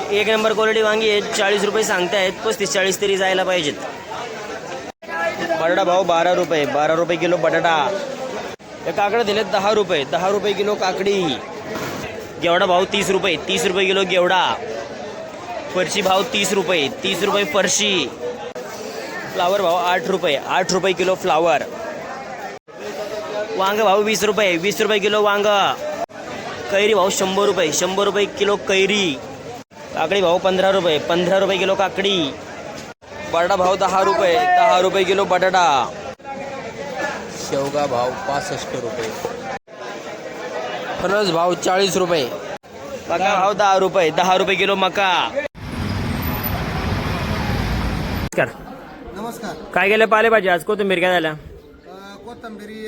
एक number quality वांगी आहेत. 40 रुपये सांगतायत, 35-40 तरी जायला पाहिजेत. बटाटा भाव 12 रुपये, 12 रुपये किलो बटाटा. या काकडे दिलेत 10 रुपये, 10 रुपये किलो काकडी. गेवडा भाव 30 रुपये, 30 रुपये किलो गेवडा. फरशी भाव 30 रुपये, 30 रुपये फरशी. फ्लावर भाव 8 रुपये, 8 रुपये किलो फ्लावर. वांग भाव 20 रुपये, 20 रुपये किलो वांग. कैरी भाव 100 रुपये, 100 रुपये किलो कैरी. काकडी भाव 15 रुपये, 15 रुपये किलो काकडी. बटाटा भाव 10 रुपये, 10 रुपये किलो बटाटा. शेवगा भाव 65 रुपये. फणस भाव 40 रुपये. मका भाव 10 रुपये, 10 रुपये किलो मका. नमस्कार. काय गेलं पालेभाजी आज? कोथिंबीर काय झाल्या? कोथंबिरी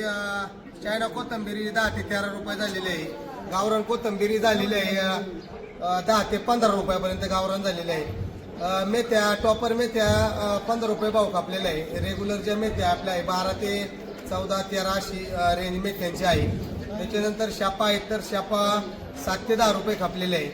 चायना कोथंबिरी 10 ते 13 रुपये झालेली आहे. गावरान कोथंबिरी झालेली आहे 10 ते 15 रुपयापर्यंत गावरान झालेली आहे. मेथ्या टॉपर मेथ्या 15 रुपये भाव कापलेला आहे. रेग्युलर ज्या मेथ्या आपल्या आहे 12 ते 14, 13 अशी रेंज मेथ्यांची आहे. त्याच्यानंतर शापा आहेत तर शापा 7 ते 10 रुपये कापलेले आहे.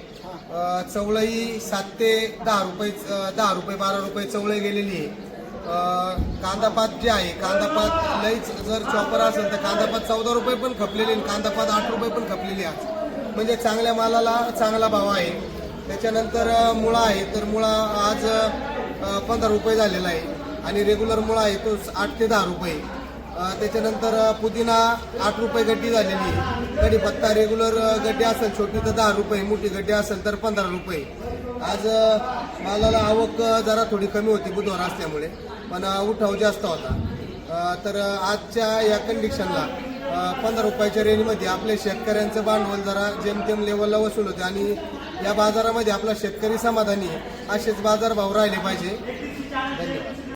चवळई 7 ते 10 रुपये, 10 रुपये 12 रुपये चवळई गेलेली आहे. कांदापात जे आहे कांदापात लईच जर चॉपर असेल तर कांदापात 14 रुपये पण खपलेली, कांदापात 8 रुपये पण खपलेली आज. म्हणजे चांगल्या मालाला चांगला भाव आहे. त्याच्यानंतर मुळा आहे तर मुळा आज 15 रुपये झालेला आहे आणि रेग्युलर मुळा आहे तो 8 ते 10 रुपये. त्याच्यानंतर पुदिना 8 रुपये गड्डी झालेली आहे. कढीपत्ता रेग्युलर गड्डी असेल छोटी तर 10 रुपये, मोठी गड्डी असेल तर 15 रुपये. आज मालाला आवक जरा थोडी कमी होती बुधवार असल्यामुळे, पण उठाव जास्त होता. तर आजच्या या कंडिशनला 15 रुपयाच्या रेंजमध्ये आपल्या शेतकऱ्यांचं भांडवल जरा जेमतेम लेवलला वसूल होते आणि या बाजारामध्ये आपला शेतकरी समाधानी आहे. असेच बाजारभाव राहिले पाहिजे. धन्यवाद.